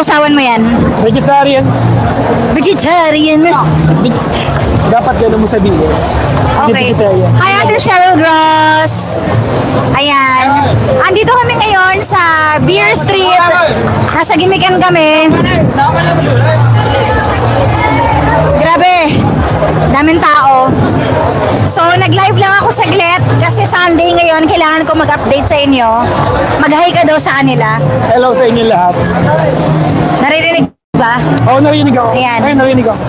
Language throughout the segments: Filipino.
sausawan mo yan? Vegetarian. Vegetarian. Dapat gano'n mo sabihin. Okay. Vegetarian. Hi, Ate Cheryl Gross. Ayan. Andito kami ngayon sa Beer Street. Nasa Gimikan kami. Grabe. Daming tao. So, nag-live lang ako saglit kasi Sunday ngayon, kailangan ko mag-update sa inyo. Mag-hi ka daw sa kanila. Hello sa inyo lahat. Naririnig ba? Oo, narinig ako. Ayan. Ay, narinig ako.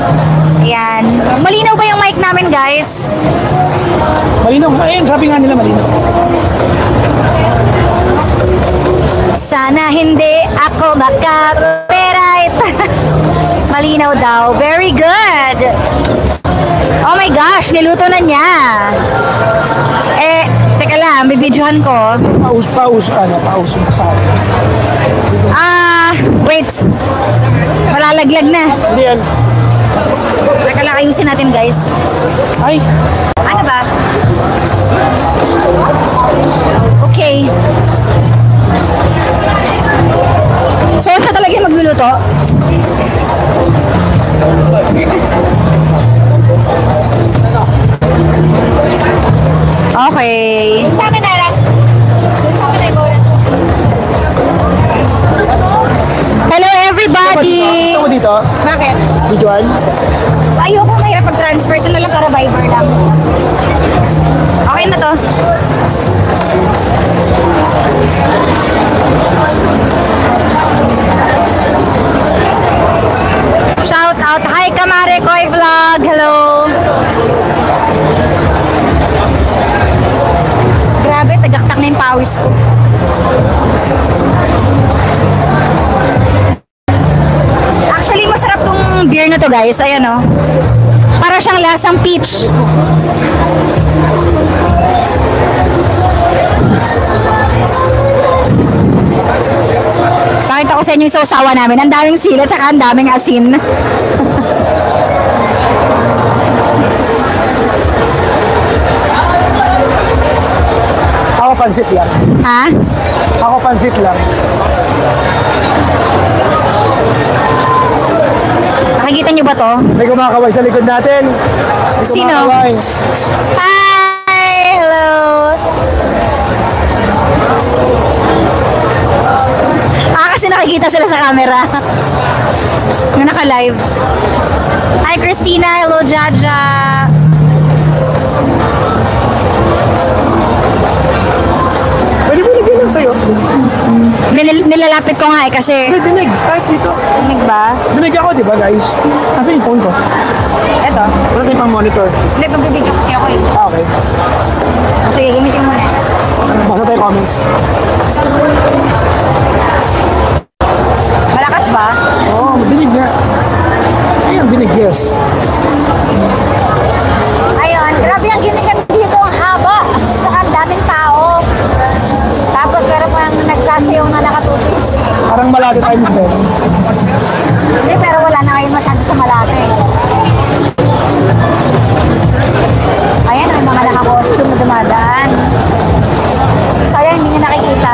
Ayan. Malinaw ba yung mic namin, guys? Malinaw. Ayun, sabi nga nila malinaw. Sana hindi ako makaperite. Malinaw daw. Very good. Oh my gosh, niluto na niya. Teka lang, bibidyohan ko. Paus mo sa akin. Wait. Malalaglag na. Hindi yan. Teka lang, ayusin natin, guys. Ay, Ano ba? Okay. So, siya talaga yung magluluto? Okay. Hello, everybody! Ito mo dito. Bakit? Videoan. Ayoko mahirap pag-transfer. Ito na lang para Viber lang. Okay na to. Shout out. Hi, Kamare Koy Vlog. Hello. Grabe, tagaktak na yung pawis ko. Actually, masarap tong beer na to, guys. Ayan, oh. Para siyang lasang peach. Pakita ko sa inyo yung sausawa namin. Ang daming sila, tsaka ang daming asin. Ako pansit yan. Ha? Ako pansit lang. Nakikita niyo ba to? May kumakaway sa likod natin. May Sino? kumakaway. Hi! Hello! Kasi nakikita sila sa camera. Nga naka-live. Hi, Christina! Hello, Jaja! Pwede mo nagyan lang sa'yo. Nilalapit ko nga kasi... Dinig. Kahit dito. Dinig ba? Dinig ako, di ba guys? Kasi yung phone ko. Eto. Wala tayong pang monitor. Hindi, pagbibigyan kasi ako eh. Okay. Sige, gamitin mo na. Basta tayo comments. Malakas ba? Oo, dinig nga. Ayun, dinig, yes. Ayun, grabe ang ginigan dito. Ang haba. Saka ang daming tao. Tapos meron pang nagsasayaw na nakatupis. Parang malaki tayo mismo. Hindi, pero wala na kayo masyado sa Malate. Ayan, may mga naka-costume na dumadaan. Sayang, hindi nyo nakikita.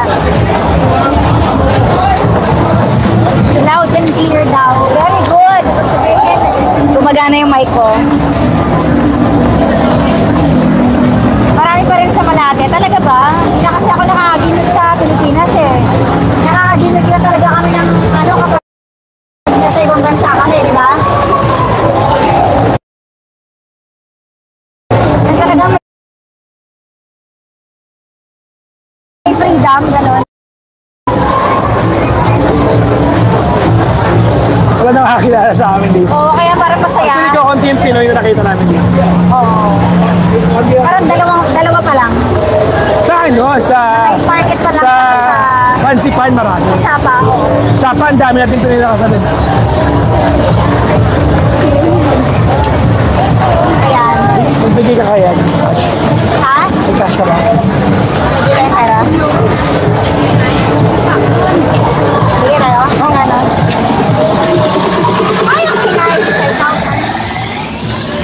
Loud and clear daw. Very good. Sabihin, gumagana yung mic ko. Marami pa rin sa Malate. Talaga ba? Hindi na kasi ako nakakaginig sa Pilipinas eh. Nakakaginig na talaga kami ng kapag nasa ibang bansa kami, di ba? Yan talaga may freedom, gano'n. Wala nang kakilala sa amin dito. Oo, kaya parang masaya. Actually, kakunti yung Pinoy na nakita namin dito. Oo. Parang dalawa pa lang. Sa ano? Sa Market pa lang. sa Fancy Pan marami. Sapa. Sa Pan, dami natin Pinoy na kasabit. Ayan. Magbigay ka kaya. Ha? May cash ka ba? Bigyan tayo. Bigyan tayo? Ang ano? Ay, ang pinay!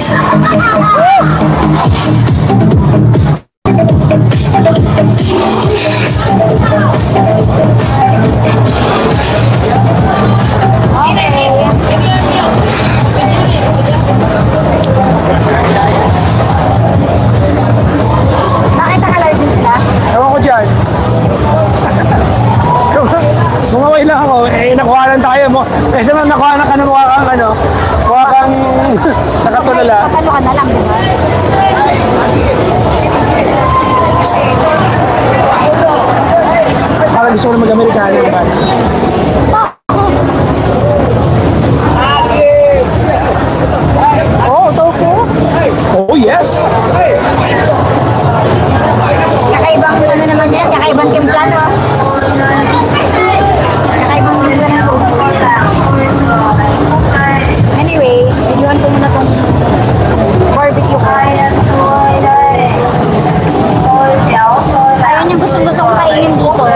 5,000. madala. Papalo ka na lang, di ba? Parang gusto ko na mag-Amerikano. Oh, tofu. Oh, yes! Kakaibang ano naman yan, kakaibang timpla, no? Kakaibang timpla ng tofu. Anyways, videoan ko muna tong barbecue ko. Ayun yung gustong-gusto kong kainin dito.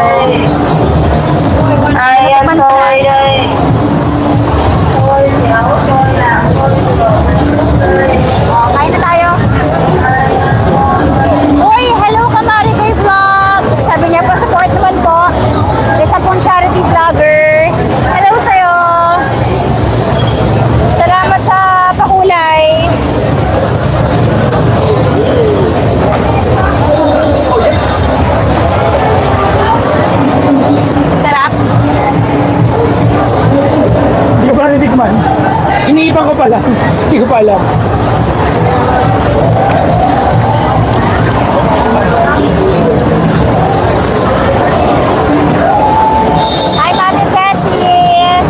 Kain na tayo. Uy, hello Kamari Kay Vlog. Sabi niya po, support naman po. Isa pong charity vlogger. Hello sa'yo. Salamat sa pakulay. Sarap. Hindi ko pa natitikman. Iniipan ko pala. Hindi ko pa alam. Hi, Mami Tessie!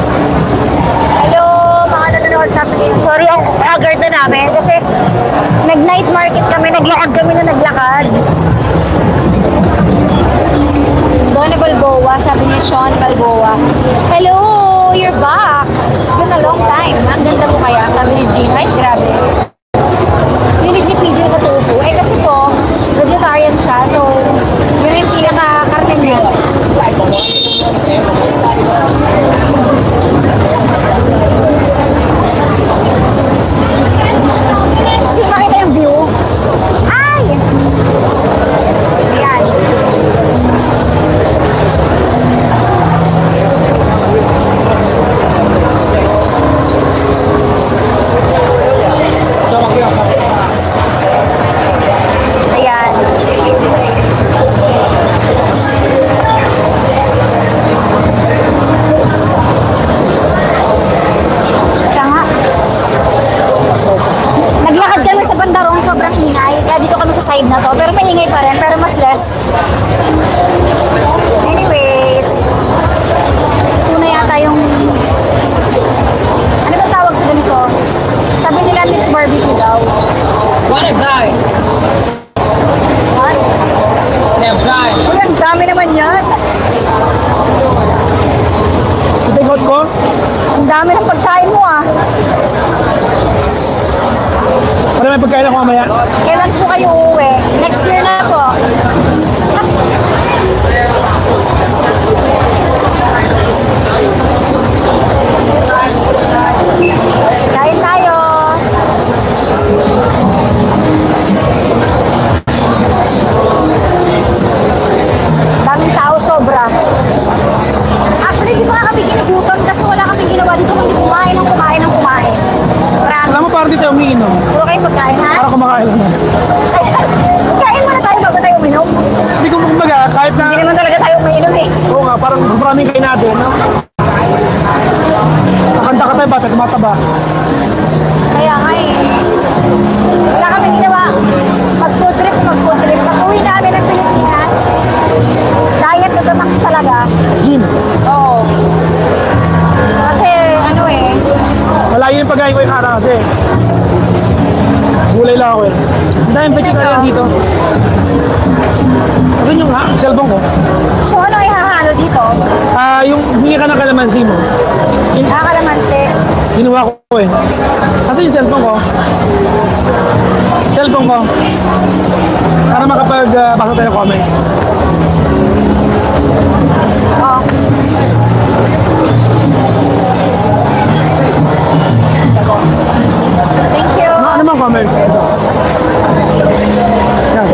Hello, mga nanonood sa atin. Sorry, ang agad na namin kasi nag-night market kami, naglakad kami na naglakad. Donna Balboa, sabi ni Sean Balboa. Hello, you're back. It's been a long time. Ang ganda mo kaya, sabi ni Jean. Ay, grabe. Hilig si PJ sa tofu. Eh kasi po, vegetarian siya. So, yun yung pinaka-karne niya. Kasi makita yung view. Ay! Ayan. Ayan. Ika nga. Naglakad kami sa Bandarong, sobrang ingay. Kaya dito kami sa side na to. Pero maingay pa rin, pero mas less. Anyways. Ito na yata yung... Ano ba tawag sa ganito? Sabi nila mixed barbecue daw. What a guy! What? Guy! Uy, ang dami naman yan. Sitikot ko? Ang dami ng pagkain mo ah. Para may pagkain ako mamaya. Kailan po kayo uuwi? Next year na po. Kain tayo. Daming tao, sobra. Actually, di pa kami ginugutom kasi wala kaming ginawa dito kundi kumain ng kumain ng kumain. Marami. Alam mo, parang dito umiinom. Puro kayo pagkain, ha? Para kumakain lang na. Kain muna tayo bago tayo uminom. Hindi ko kumbaga, kahit na... Hindi naman talaga tayo umiinom eh. Oo nga, parang maraming kain natin. No? Nakanta ka tayo ba? Tumataba. Kaya nga eh. Wala kami ginawa. Mag-food trip. Pag-uwi namin ng Pilipinas, diet to the max talaga. Gym. Oo. Kasi ano eh, Malayo yung pagkain ko yung araw kasi. Gulay lang ako eh. Ang daming vegetarian dito. Asan yung cellphone ko? so ano ihahalo dito? Yung humingi ka ng kalamansi mo. Kalamansi. Ginawa ko eh. Kasi yung cellphone ko. Cellphone ko. Para makapag-basa tayo ng comment. Oh. Thank you. Ano mang comment? Ito. Yan.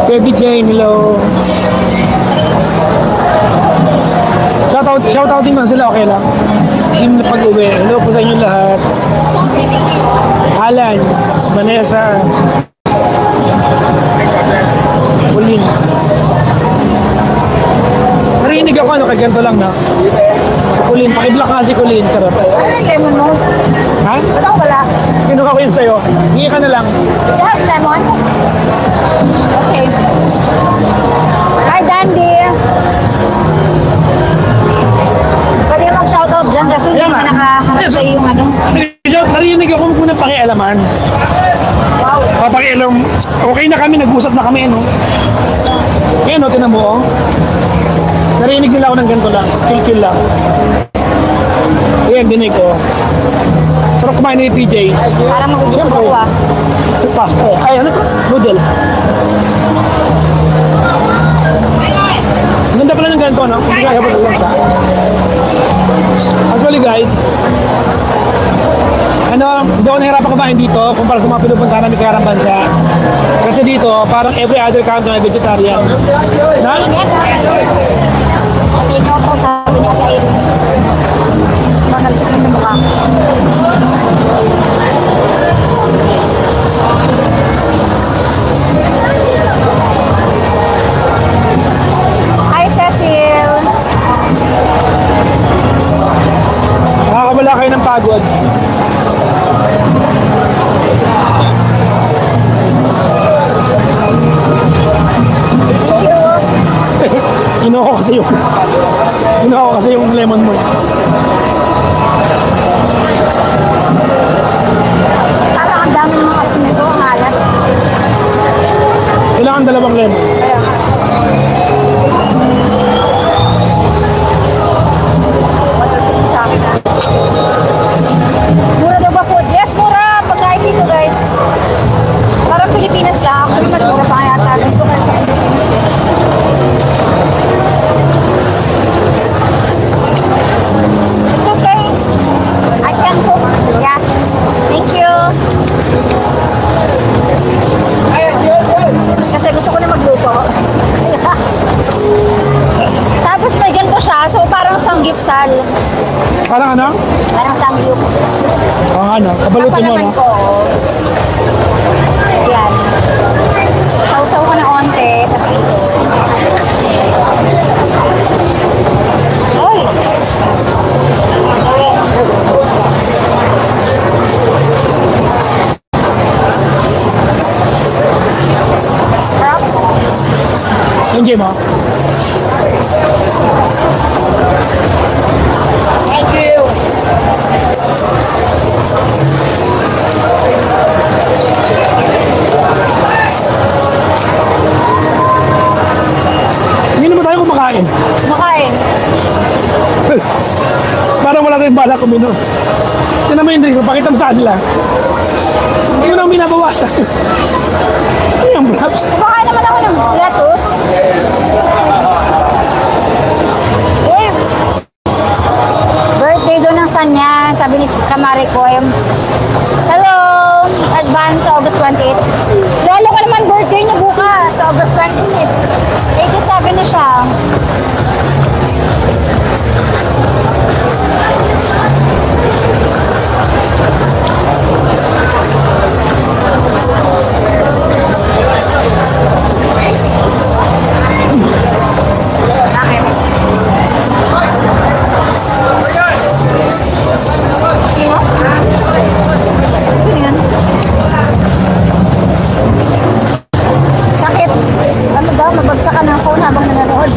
Baby Jane, hello. Shoutout din man sila, okay lang. Team na pag-uwi. Hello po sa inyo lahat. Alan, Vanessa, Pauline. Narinig narinig ako ano, kay ganito lang na. Si Colleen, pakiblock nga si Colleen. Charot. Ano yung lemon mo? Ha? Ba't ako wala? Kinuha ko yun sa'yo. Hingi ka na lang. You have lemon? Okay. Hi, Dandy. Pwede ka mag-shoutout dyan kasi hindi Ayan naman nga. nakaharap sa'yo yung ano. Narinig ako kung ng pakialaman. Wow. Papakialam. Okay na kami, nag-usap na kami, ano. Ayan, o, tinan mo, oh. Narinig nila ako ng ganito lang. Chill lang. Ayan, dinig ko. Sarap kumain ni PJ. Parang magugutom ako ah. Pasta. Ay, ano to? Noodles. Ang ganda pala ng ganito, no? Hindi kaya pa ganda. Actually, guys, hindi ako nahirapan kumain dito kumpara sa mga pinupuntahan namin kay Arambansa. Kasi dito, parang every other canton ay vegetarian. Na? Take out to, sabi ni Ate Irene. Nagsikin sa mukha. Hi, Cecil. Nakakawala kayo ng pagod. Kinuha ko kasi yung lemon mo. Parang ang dami ng mga asin nito, ang alas. Kailangan dalawang lemon. Kaya, sa akin ah. Mura daw ba food? Yes, mura. Pagkain dito, guys. Parang Pilipinas lang. Actually, mas mura pa kaya tayo. Dito kayo sa Pilipinas eh. It's okay. I can cook. Yeah. Thank you. Kasi gusto ko na magluto. Tapos may ganito siya. So parang sanggipsal. Parang ano? Parang sangyup. Ang ano? Kabalutin mo, Kapalaman no? ko. Yan. Sausaw ko na onte. Tapos ito. Oy! Sarap. Enjoy mo? Thank you. Hindi naman tayo kumakain. Makain. Parang wala tayong bala kuminom. Tinan mo yung drinks mo, pakita mo sa kanila. Hindi mo naman binabawasan. Ano yung wraps? Kumakain naman ako ng lettuce. Uy! Birthday doon ng Sanya, sabi ni Kamari ko. Hello! Advance sa August 28. Lalo ka naman birthday niya bukas sa August 26. 87 na siya. Sakit. Ano daw, mabagsak ka ng phone habang nanonood.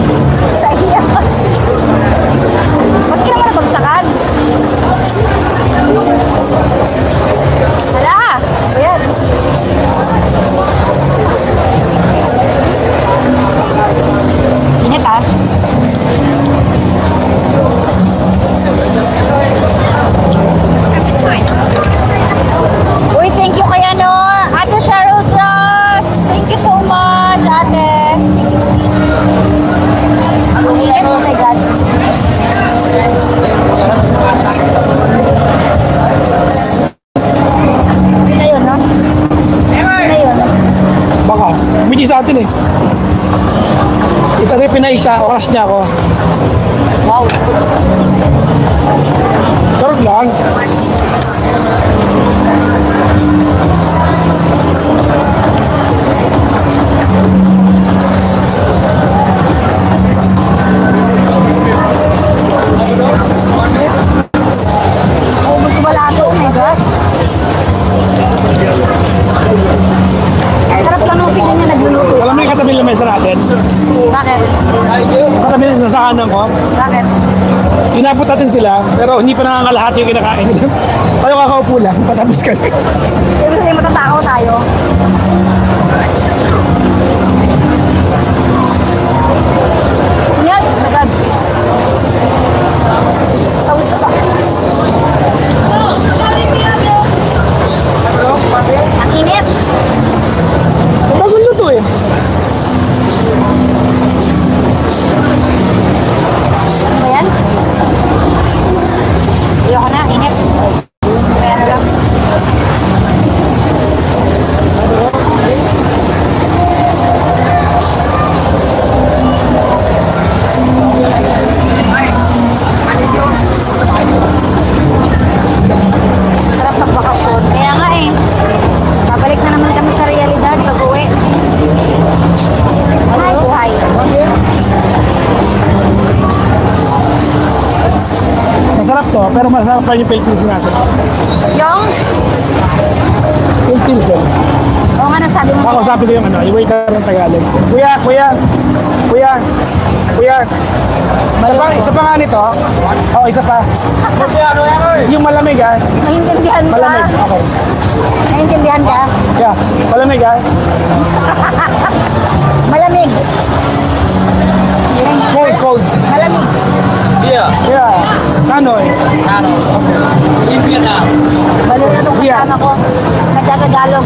Sa iya. Ba't ka naman nabagsakan? Hala! Ayan. Init ah. Uy, thank you kay ano, Ate Cheryl Cross. Thank you so much, Ate. Ingat, oh my God. Yun na yun, no? Yun na yun. Baka. Umiti sa atin eh. Ito rin pinay siya, oras niya ako. Wow. Charot lang. Pero hindi pa nakakalahati yung kinakain nila. Tayo kakaupo lang, patapos ka. Ibig sabihin matatakaw tayo. Yan, nagag. Tapos na ba? Ang init. Bagong luto eh. Ano ba yan? Ayoko na, init. Kaya na lang. Sarap magbakasyon. Kaya nga eh. Babalik na naman kami sa realidad pag uwi. Ay, buhay. Masarap to, pero masarap pa yung Philippines natin. Yung? Philippines eh. Oo nga, nasabi mo. Ako sabi ko yung ano, yung waiter ng Tagalog. Kuya, kuya, kuya, kuya. Isa pa nga nito. Oo, isa pa. Yung malamig ah. Naiintindihan ka? Malamig, okay. Naiintindihan ka? Yeah, malamig ah. Malamig. Cold, cold. Malamig. Yeah. Kanoy. Maluro itong kasama ko. Nagtatagalog.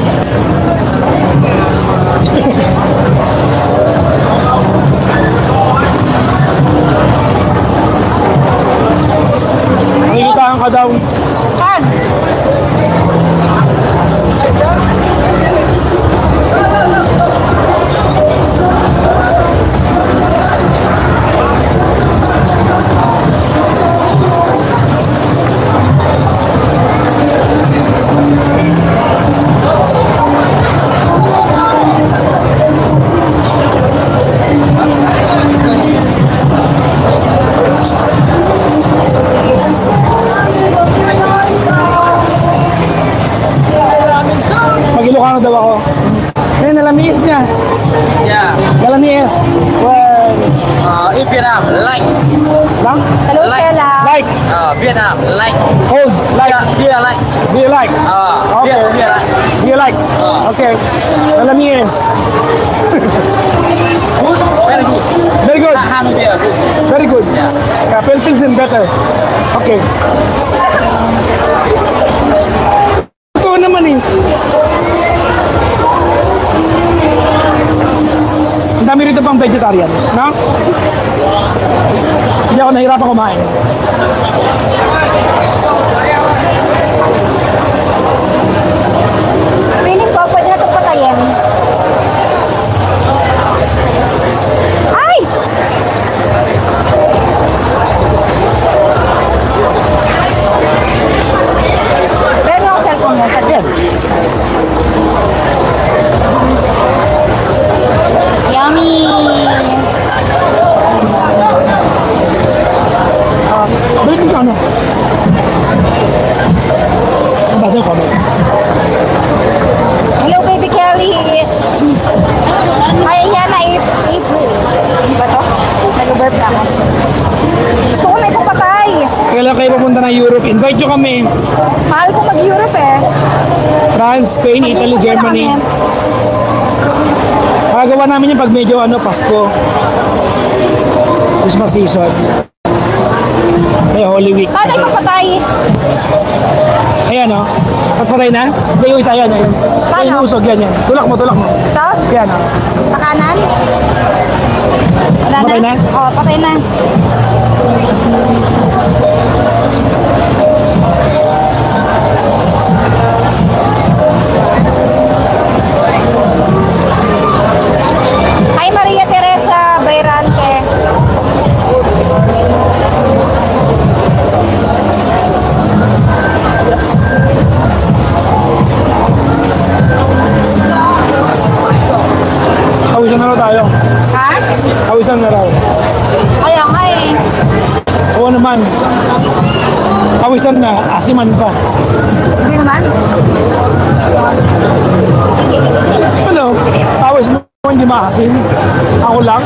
Nakikitahan ka daw. Pan! Mag-Ilocano daw ako. Ngayon, nalamiis niya. Yeah. Nalamiis. Well, In Vietnam, like. lang? Hello, Like. Stella. Like. Vietnam, like. Cold. Like. Beer, like. Do you like? Okay. Beer, like. Do you like? Okay. Nalamiis. Good, very good. Very good. Ham beer, good. Very good. Yeah, Philippines is better. Okay. Ito naman eh. Ang dami rito pang vegetarian. No? Hindi ako nahirapan kumain. Feeling ko, pwede na itong patayin. Ay! Pero ako cellphone mo. Yan. Yummy! Balik mo ano? Nabasa yung comment. Hello, baby Kelly. Ay, yan na, April. Ano ba to? Nag-burp na ako. Gusto ko na ipapatay. Kailan kayo papunta ng Europe? Invite nyo kami. Mahal ko mag-Europe eh. France, Spain, Italy, Mag-Europe na Germany. kami. Magagawa namin yung pag medyo Pasko. Christmas season. May Holy Week. Paano ipapatay? Ayan o. Pagpatay na? Hindi yung isa yan. Ayan. Paano? Yung usog yan yan. Tulak mo, tulak mo. Ito? Yan o. Pakanan? Wala Patay na? Oo, patay na. Hi, Maria Teresa Bayrante. Kawisan na raw tayo. Ha? Kawisan na raw. Kaya nga eh. Oo naman. Kawisan na, asiman pa. Hindi naman. Ano? Kawis mo hindi maasim. Ako lang.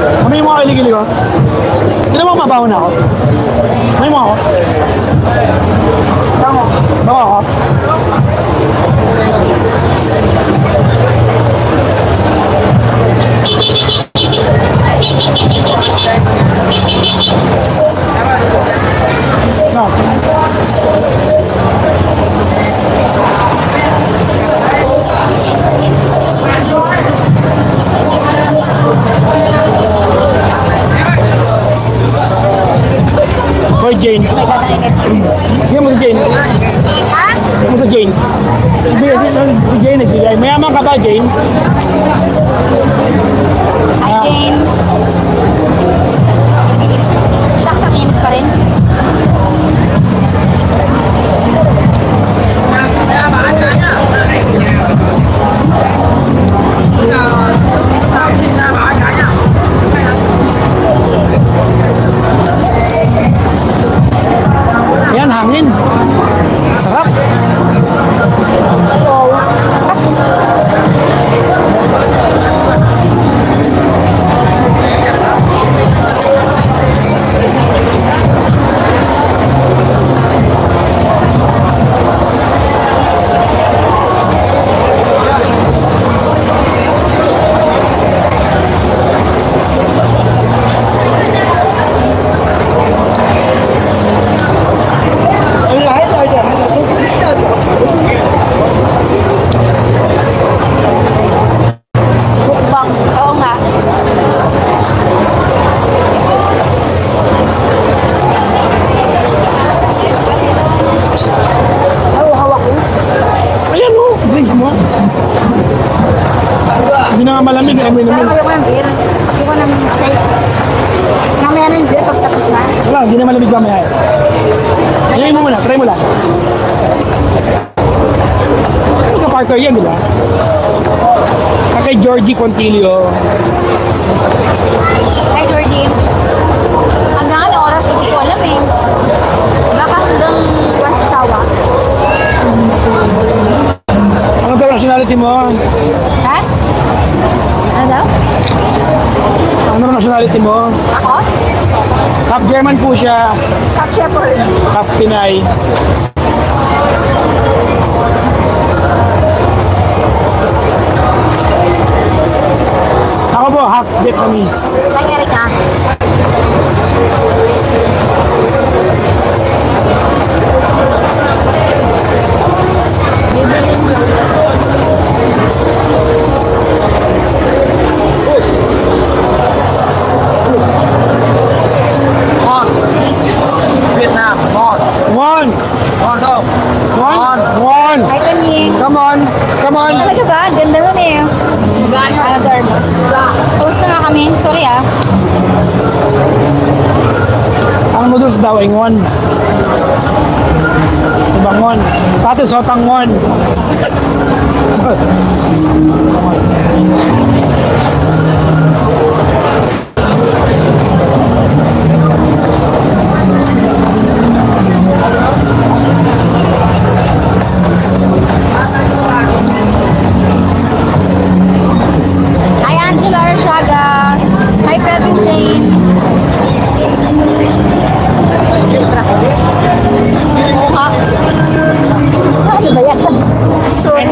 Kamay mo ako iligili ko. Tignan mo mabaho na ako. Kamay mo ako. Bawa ako. No. Hoy, Jane. Sige mo si Jane. Ha? Sige mo si Jane. Si Jane nagbigay. Mayaman ka ba, Jane? Hi, Jane. Shucks, ang init pa rin. Yan, hangin. Sarap. Mukbang. Oo nga. Ayan mo, drinks mo. Hindi na nga malamig, amoy Pero naman. ayoko ng beer. Ayoko ng shake. Mamaya na yung beer pagtapos na. Wala, hindi na malamig mamaya. Try mo muna, try mo lang. Ka-partner yan, di ba? Kay Georgie Contilio. Hi, Georgie. Hanggang ano oras, hindi ko alam eh. Baka hanggang once sawa. Ano daw nationality mo? Ha? Ano daw? Ano nationality mo? Ako? Half German po siya, Top Shepherd. half Pinay. Ako po, half Vietnamese. Hi, Erika. On. Vietnam. On. One! On daw. One! One! Hi, Tony. Come on! Come on! Talaga ba? Ganda nun eh. Another. Post na nga kami. Sorry ah. Ang noodles daw ay ngon. Diba ngon? Sa atin, sotang ngon. Hi, Angela Arshaga. Hi, Kevin Jane. Libra. Mukha. Ano ba yan? Sorry.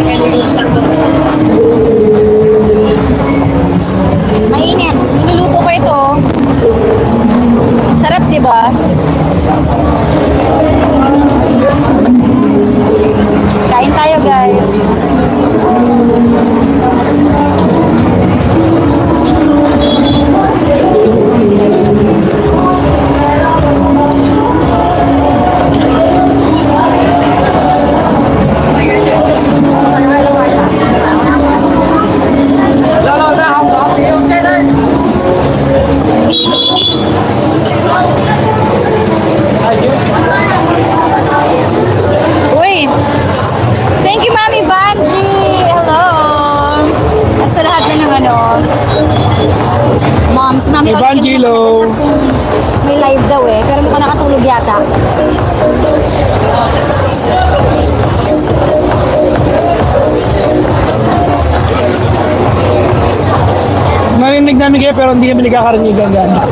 Mainit. Niluluto ko ito. Sarap, di ba? Kain tayo, guys. Lo ra không có tiêu trên đây. Uy! Thank you, Mami Vanji! Hello! At sa lahat na ng ano, moms, Mami Evangelo. May live daw eh, pero mukhang nakatulog yata. Narinig namin kayo pero hindi kami nagkakarinigan gano'n.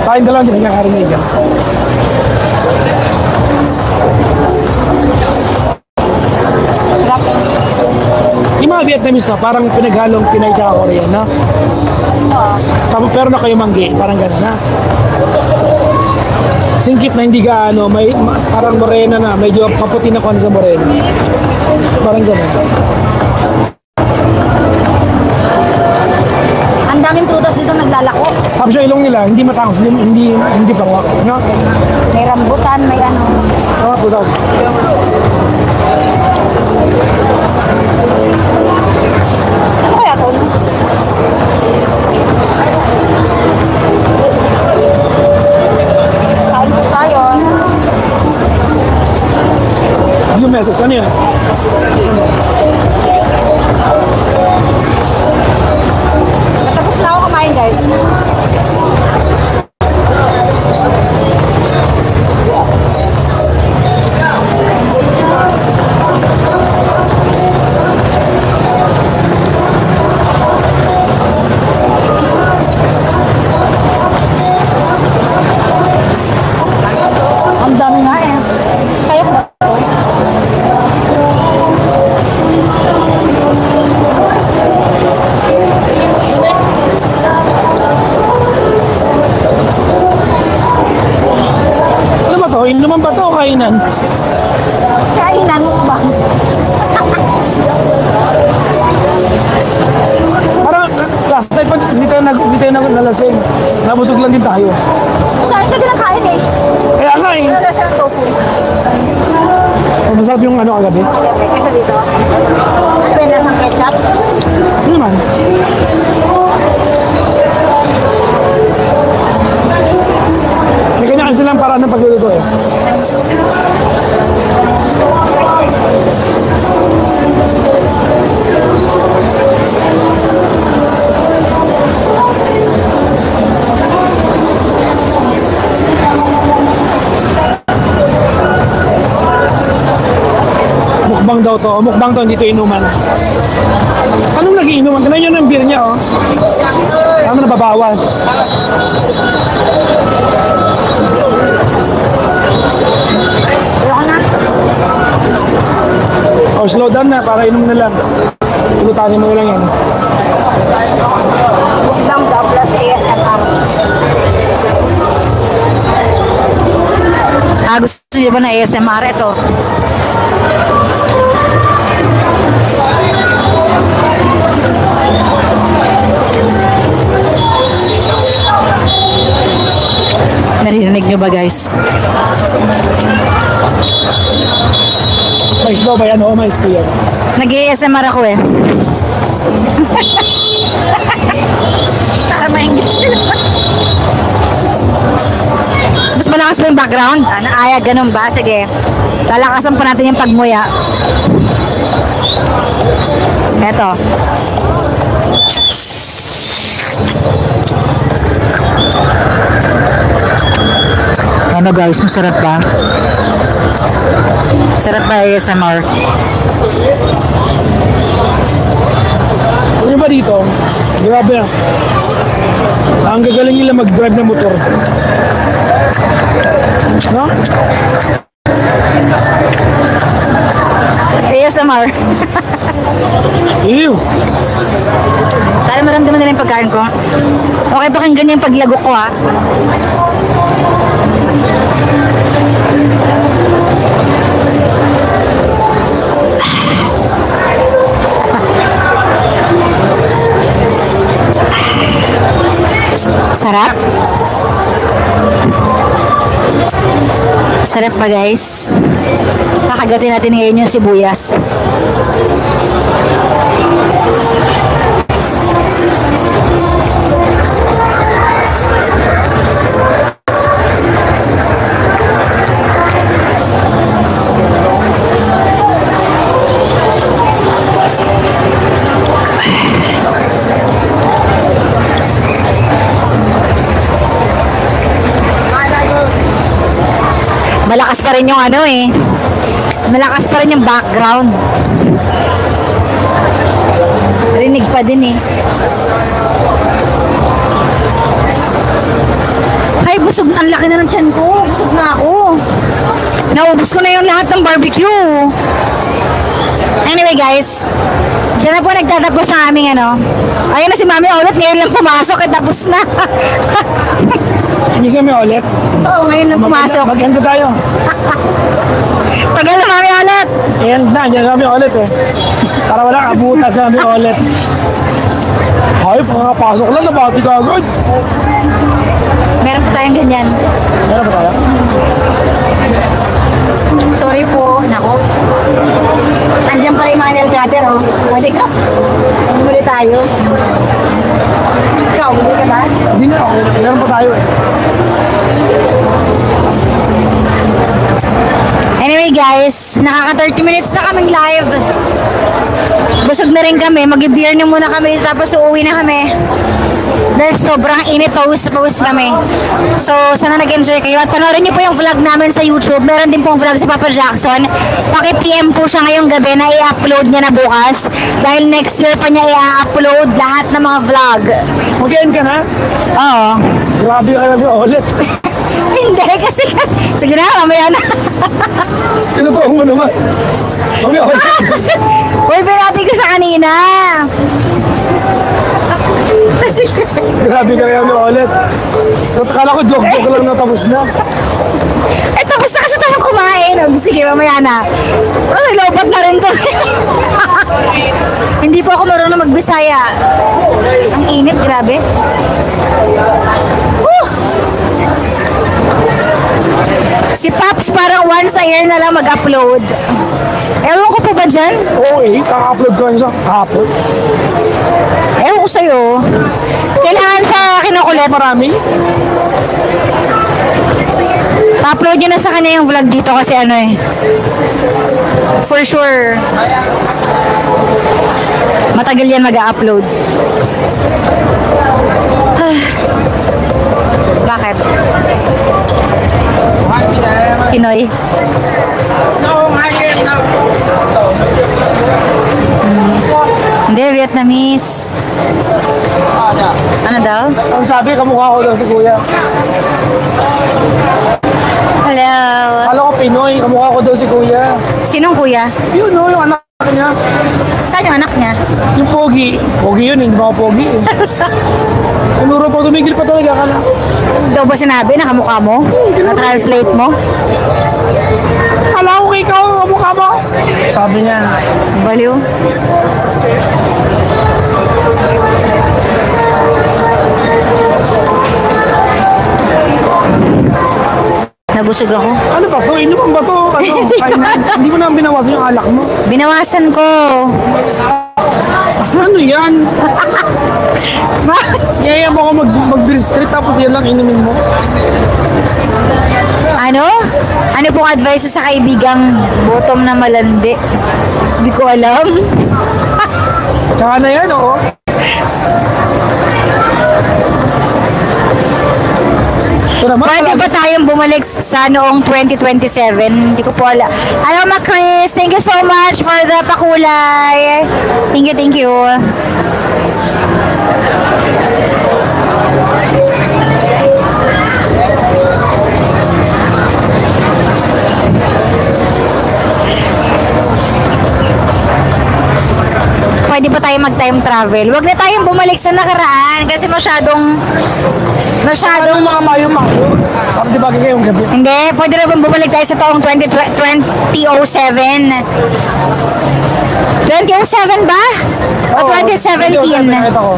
Tayong dalawa hindi nagkakarinigan. Sarap. Yung mga Vietnamese na parang pinaghalong Pinay tsaka Korean, no? Tapos pero na kayo manggi, parang gano'n, na? Singkit na hindi gaano, parang morena na, medyo kaputi na kung sa morena. Parang gano'n. Ang daming prutas dito naglalako. Tapos yung ilong nila, hindi matangos, hindi pangwak, no? May rambutan, may ano. Mga putas. Ano kaya to? Kain po tayo. Yung message, ano yun? Natapos na ako kumain, guys. Ang dami nga eh. Kaya ba? Ano ba to? Inuman ba to o kainan? Kainan mo ba? Parang last night pa, hindi tayo nalasing. Nabusog lang din tayo. Kain ka din ang kain eh. Kaya nga eh. Wala siyang tofu. Masarap yung ano kagabi. Okay, kaysa dito. Ano ba yung lasang ketchup? Ano naman? May kanya-kanya silang paraan ng pagluluto eh. Mukbang daw to. Mukbang to, hindi to inuman. Anong nagiinuman? Tignan nyo ng beer niya, oh. Tama na babawas. Ayoko na. Oh, slow down na para inom na lang. Tulutanin mo lang yan. Mukbang daw plus ASMR. Gusto niyo ba na ASMR? Ito. Narinig niyo ba, guys? Mais daw ba yan? Oo, mais po yan. Nag-ASMR ako eh. Para maingit sila. Mas malakas pa yung background? Naaya, ganun ba? Sige. Lalakasan pa natin yung pagmuya. Eto. Ano guys, masarap ba? Sarap ba ASMR? Kung ba dito, grabe na. Ang gagaling nila mag-drive ng motor. No? ASMR. Ew! Para maramdaman nila yung pagkain ko. Okay, pakinggan niyo yung paglago ko ha. Sarap. Sarap ba guys? Kakagatin natin ngayon yung sibuyas. Malakas pa rin yung ano eh. Malakas pa rin yung background. Rinig Narinig pa din eh. Ay, busog. Ang laki na ng tiyan ko. Busog na ako. Naubos ko na yung lahat ng barbecue. Anyway guys, dyan na po nagtatapos ang aming ano. Ayun na si Mami ulit. Ngayon lang pumasok at tapos na. Hindi siya may ulit. Oo, ngayon lang pumasok. Mag-end tayo. Tagal na Mami ulit. End na, dyan kami ulit eh. Para wala abutan sa kami ulit. Ay, pangapasok lang, nabati ka agad. Meron pa tayong ganyan. Meron ba tayo? Sorry po. Nako. Andiyan pa yung mga nail cutter, oh. Pwede ka. Bumili tayo. Ikaw, bumili ka ba? Hindi na ako. Meron pa tayo eh. Anyway guys, nakaka 30 minutes na kaming live. Busog na rin kami. Mag-beer na muna kami tapos uuwi na kami. Dahil sobrang init, pawis kami. So, sana nag-enjoy kayo. At panoorin niyo po yung vlog namin sa YouTube. Meron din pong vlog si Papa Jackson. Paki-PM po siya ngayong gabi na i-upload niya na bukas. Dahil next year pa niya i-upload lahat ng mga vlog. Mag-end ka na? Oo. Grabe ka kami ulit. Hindi, kasi... Sige na, mamaya na. Tinutuong mo naman. Kami ulit. Uy, pinati ko siya kanina. Sige. Grabe ka kami ulit. Akala ko joke-joke lang na tapos na. Eh, tapos na kasi tayong kumain. Sige, mamaya na. Ay, lobat na rin to. Hindi po ako marunong magbisaya. Ang init, grabe. Si Paps parang once a year na lang mag-upload. Ewan ko po ba dyan? Oo eh, kaka-upload ko yun sa kahapon. Ewan ko sa'yo. Kailangan sa kinukulit. Marami. Pa-upload nyo na sa kanya yung vlog dito kasi ano eh. For sure. Matagal yan mag-upload. Bakit? Pinoy. Hindi, Vietnamese. Ano daw? Ang sabi, kamukha ko daw si Kuya. Hello. Akala ko Pinoy, kamukha ko daw si Kuya. Sinong kuya? Yun o, yung anak niya. Saan yung anak niya? Yung Pogi. Pogi yun, hindi ba ako Pogi eh. Kunuro pa, tumigil pa talaga ka na. Daw ba sinabi na kamukha mo? Na-translate mo? Kala ko ikaw, kamukha mo. Sabi niya. Baliw. Nabusog ako. Ano ba to? Inuman ba to? Ano? Kainan? Hindi mo naman binawasan yung alak mo. Binawasan ko. Ano yan? Yaya mo ako mag-beer street tapos yan lang inumin mo. Ano? Ano pong advice sa kaibigang bottom na malandi? Hindi ko alam. Tsaka na yan, oo. Ito naman, Pwede ba tayong bumalik sa noong 2027? Hindi ko po alam. Hello, Ma Chris. Thank you so much for the pakulay. Thank you, thank you. Pwede ba tayo mag-time travel? Huwag na tayong bumalik sa nakaraan kasi masyadong Anong mga mayo-mayo? Parang di ba ngayong gabi? Hindi, pwede na bang bumalik tayo sa taong 2007? 2007 ba? O Oo, 2017? nakita ko.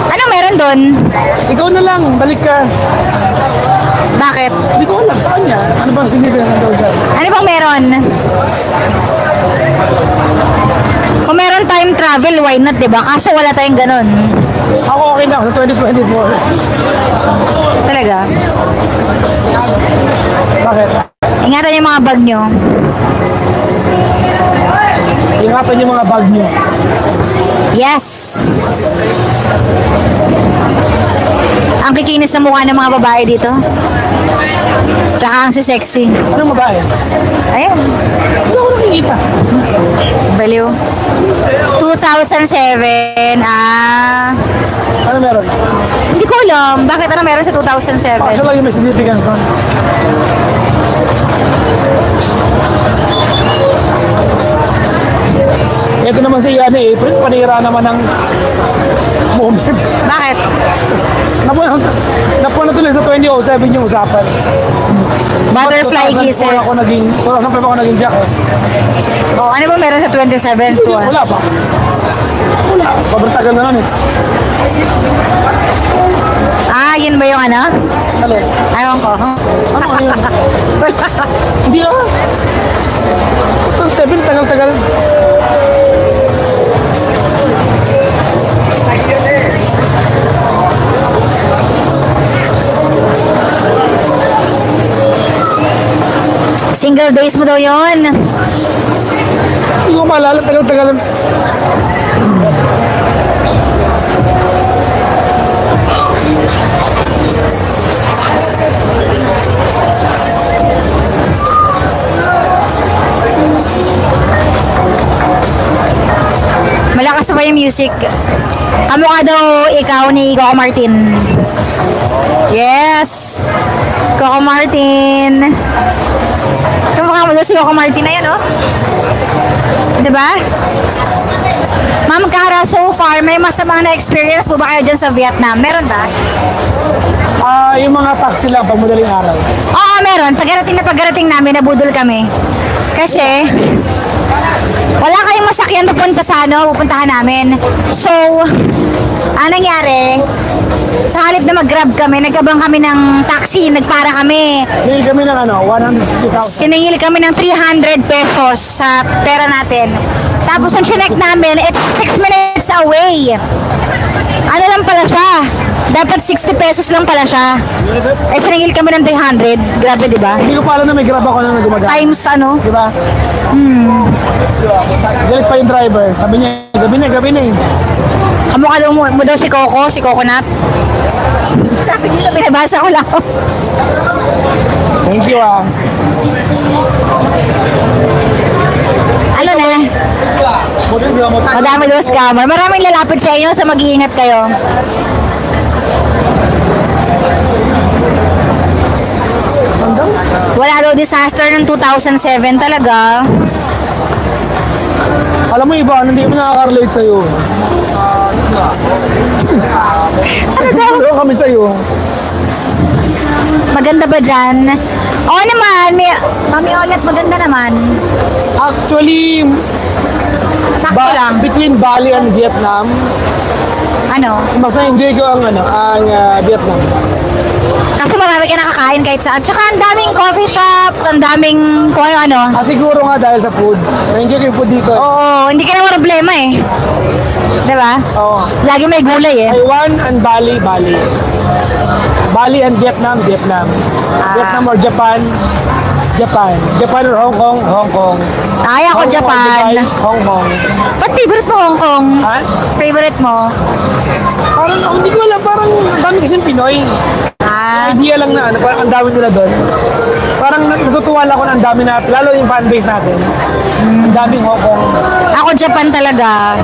Anong meron doon? Ikaw na lang, balik ka. Bakit? Hindi ko alam, saan niya? Ano bang significance ng daw dyan? Ano bang meron? Kung meron time travel, why not, diba? Kaso wala tayong ganun. Ako okay na ako sa 2024. Talaga? Bakit? Ingatan yung mga bag nyo. Ingatan yung mga bag nyo. Yes! Ang kikinis na mukha ng mga babae dito. Tsaka ang sexy. Anong babae? Ayun, Hindi ako nakikita. baliw. 2007, Ano meron? hindi ko alam. Bakit ano meron sa 2007? Siya lang yung may significance nun. Ito naman si Ian April, panira naman ng moment. Bakit? Napuan na tuloy sa 2007 yung usapan. Butterfly 2004 kisses. ako naging, 2005 ako naging jack eh. Oh, ano ba meron sa 27? Wala pa. Wala. Sobrang tagal na nun eh. Ah, yun ba yung ano? Ano? Ayaw ko. Ano yun? Hindi ah. 2007, tagal-tagal. Single days mo daw yun. Hindi ko maalala, tagal-tagal. Malakas pa yung music. Kamukha daw ikaw ni Coco Martin. Yes! Coco Martin. Kamukha mo daw si Coco Martin na yan, oh. Diba? Ma'am Cara, so far, may masamang na-experience po ba kayo dyan sa Vietnam? Meron ba? Yung mga taxi lang pag madaling araw. Oo, meron. Pagkarating namin, nabudol kami. Kasi, wala kayong masakyan pupunta sa pupuntahan namin. So, ang nangyari, sa halip na mag-grab kami, nagkabang kami ng taxi, nagpara kami. Sili kami ng 150,000. Siningil kami ng 300 pesos sa pera natin. Tapos ang chinek namin, it's 6 minutes away. Ano lang pala siya? Dapat 60 pesos lang pala siya. Eh, siningil kami ng 300. Grabe, di ba? Hindi ko pa alam na may grab ako na gumagamit. Times Di ba? Galit pa yung driver. Sabi niya, gabi na eh. kamukha daw mo daw si Coconut. Sabi dito, binabasa ko lang. Thank you ah. Ano na? Madami daw scammer. Maraming lalapit sa inyo, so mag-iingat kayo. Wala daw disaster ng 2007 talaga. Alam mo iba, hindi ko nakaka-relate sa'yo. Ano daw? Pero kami sa'yo. Maganda ba dyan? Oo naman, Mami Olet, maganda naman. Actually, Sakto lang. between Bali and Vietnam, Ano? mas na-enjoy ko ang Vietnam. Kasi marami ka nakakain kahit saan. Tsaka ang daming coffee shops, ang daming kung ano-ano. Siguro nga dahil sa food. Na-enjoy ko yung food dito. Oo, hindi ka naman problema eh. Diba? Oo. Lagi may gulay eh. Taiwan and Bali. Bali and Vietnam. Vietnam or Japan. Japan or Hong Kong. Ay, ako Hong Kong, Japan. Dubai, Hong Kong. Ba't favorite mo Hong Kong? Ha? Favorite mo? Parang, hindi ko alam, parang dami kasing Pinoy. Idea lang na, parang ang dami nila doon. Parang natutuwa lang ako na ang dami na, lalo yung fanbase natin. Ang daming Hong Kong. Ako Japan talaga.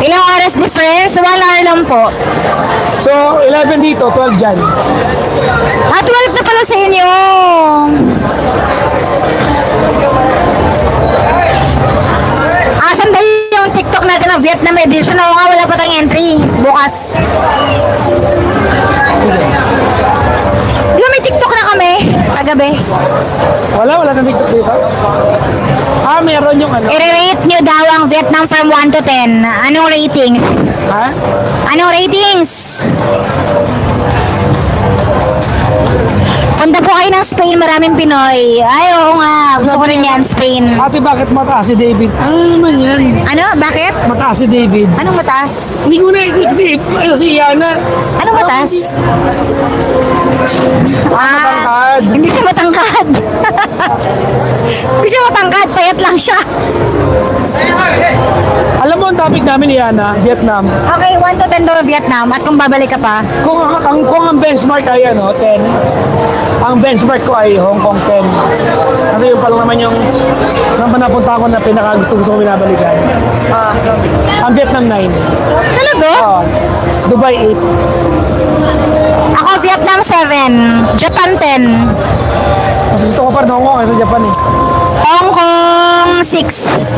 Ilang oras difference? 1 hour lang po. So, 11 dito, 12 dyan. 12 na pala sa inyo. Asan ba yung TikTok natin ng Vietnam edition? Oo nga, wala pa tayong entry. Bukas. Di ba may TikTok na kami? Kagabi. Wala nang TikTok dito. Meron yung I-rate nyo daw ang Vietnam from 1 to 10. Anong ratings? Ha? Anong ratings? Punta po kayo ng Spain, maraming Pinoy. Ay, oo nga. Gusto ko rin yan, Spain. Ate, bakit mataas si David? Ano naman yan? Ano? Bakit? Mataas si David. Anong mataas? Hindi ko na si Yana. Anong mataas? Matangkad. Hindi siya matangkad. Hindi siya matangkad. Payat lang siya. Alam mo, ang topic namin ni Yana, Vietnam. Okay, 1 to 10 daw Vietnam. At kung babalik ka pa, Kung ang benchmark ay 10, ang benchmark ko ay Hong Kong 10. Kasi yung pa lang naman yung nang napunta ko na pinaka-gusto ko binabalikan. Ang Vietnam 9. talaga? Dubai 8. Ako Vietnam 7, Japan 10, Mas gusto ko pa rin Hong Kong kaysa Japan eh. Hong Kong 6.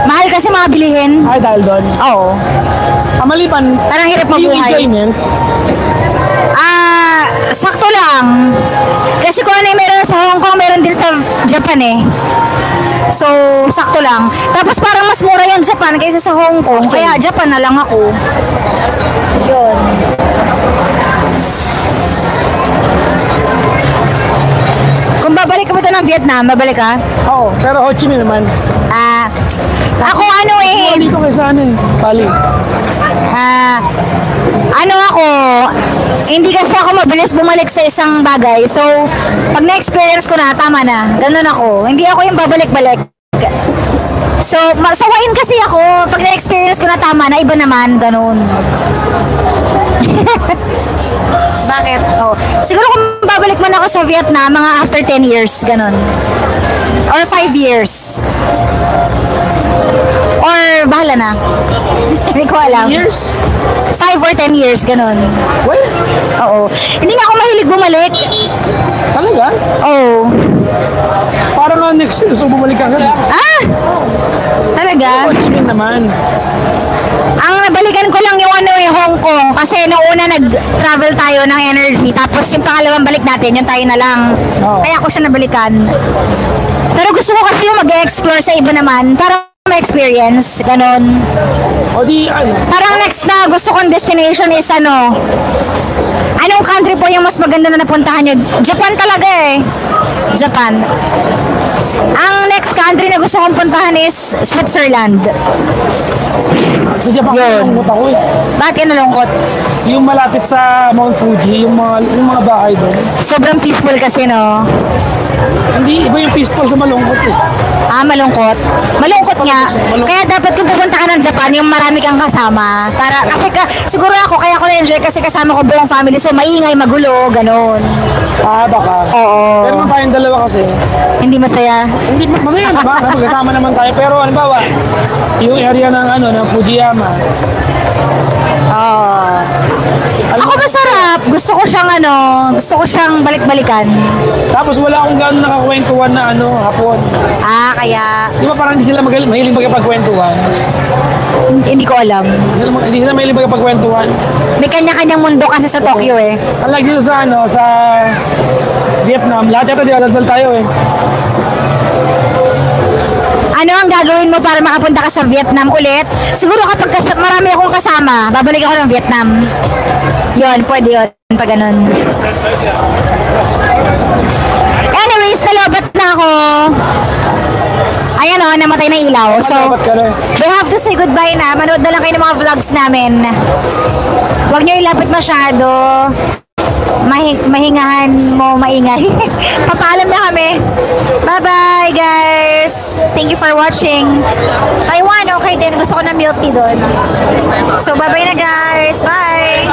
Mahal kasi mga bilihin. Ay, dahil doon. Oo. Maliban, Parang hirap yung mabuhay. enjoyment, Sakto lang. Kasi kung ano yung meron sa Hong Kong, meron din sa Japan eh. So, sakto lang. Tapos parang mas mura yung Japan kaysa sa Hong Kong. Kaya Japan na lang ako. Yun. Kung babalik ka ba ito ng Vietnam, babalik ka? oo. Pero Ho Chi Minh naman. Ako ano eh. Dito kay sana eh. Bali. Ano ako, hindi kasi ako mabilis bumalik sa isang bagay. So, pag na-experience ko na, tama na. Ganun ako. Hindi ako yung babalik-balik. So, masawain kasi ako. Pag na-experience ko na, tama na. Iba naman. Ganun. Bakit? Oh. Siguro kung babalik man ako sa Vietnam, mga after 10 years. Ganun. Or 5 years. Or bahala na. Hindi ko alam. Years? 5 or 10 years, ganun. Well, Oo. Hindi nga ako mahilig bumalik. talaga? Oo. Parang nga next year gusto ko bumalik agad. Talaga? Ho Chi Minh naman. Ang nabalikan ko lang yung Hong Kong. Kasi noong una nag-travel tayo ng energy. Tapos yung pangalawang balik natin, yung tayo na lang. Oo. Kaya ako siya nabalikan. Pero gusto ko kasi yung mag-explore sa iba naman. Para ma-experience. Ganun. O di, Parang next na gusto kong destination is anong country po yung mas maganda na napuntahan nyo? Japan talaga eh. Japan. Ang next country na gusto kong puntahan is Switzerland. sa Japan Yun. nalungkot ako eh. Bakit ka nalungkot? Yung malapit sa Mount Fuji, yung mga bahay doon. Sobrang peaceful kasi no. Hindi, iba yung peaceful sa malungkot eh. Malungkot. Malungkot nga. Kaya dapat kung pupunta ka ng Japan, yung marami kang kasama. Para, siguro ako, kaya ako na-enjoy kasi kasama ko buong family. So, maingay, magulo, ganun. Baka. Oo. Pero naman tayong dalawa kasi, Hindi masaya. hindi, masaya naman, magkasama naman tayo. Pero halimbawa, yung area ng Fujiyama, Ako masarap. Gusto ko siyang balik-balikan. tapos wala akong gano'n nakakwentuhan na hapon. Kaya, Di ba parang hindi sila mahiling magkapagkwentuhan? hindi ko alam. Hindi sila mahiling magkapagkwentuhan. May kanya-kanyang mundo kasi sa Tokyo eh. Unlike dito sa Vietnam, lahat yata dinadal tayo eh. Ano ang gagawin mo para makapunta ka sa Vietnam ulit? Siguro kapag marami akong kasama, babalik ako ng Vietnam. Yon, pwede yun. Pag ganun. Anyways, nalobat na ako. Ayan namatay na ilaw. So, Dapat ka na eh. we have to say goodbye na. Manood na lang kayo ng mga vlogs namin. Huwag nyo ilapit masyado. Mahingahan mo, maingay. Papaalam na kami. Bye-bye, guys. Thank you for watching. Taiwan, okay din. Gusto ko na milk tea doon. So, bye-bye na, guys. Bye!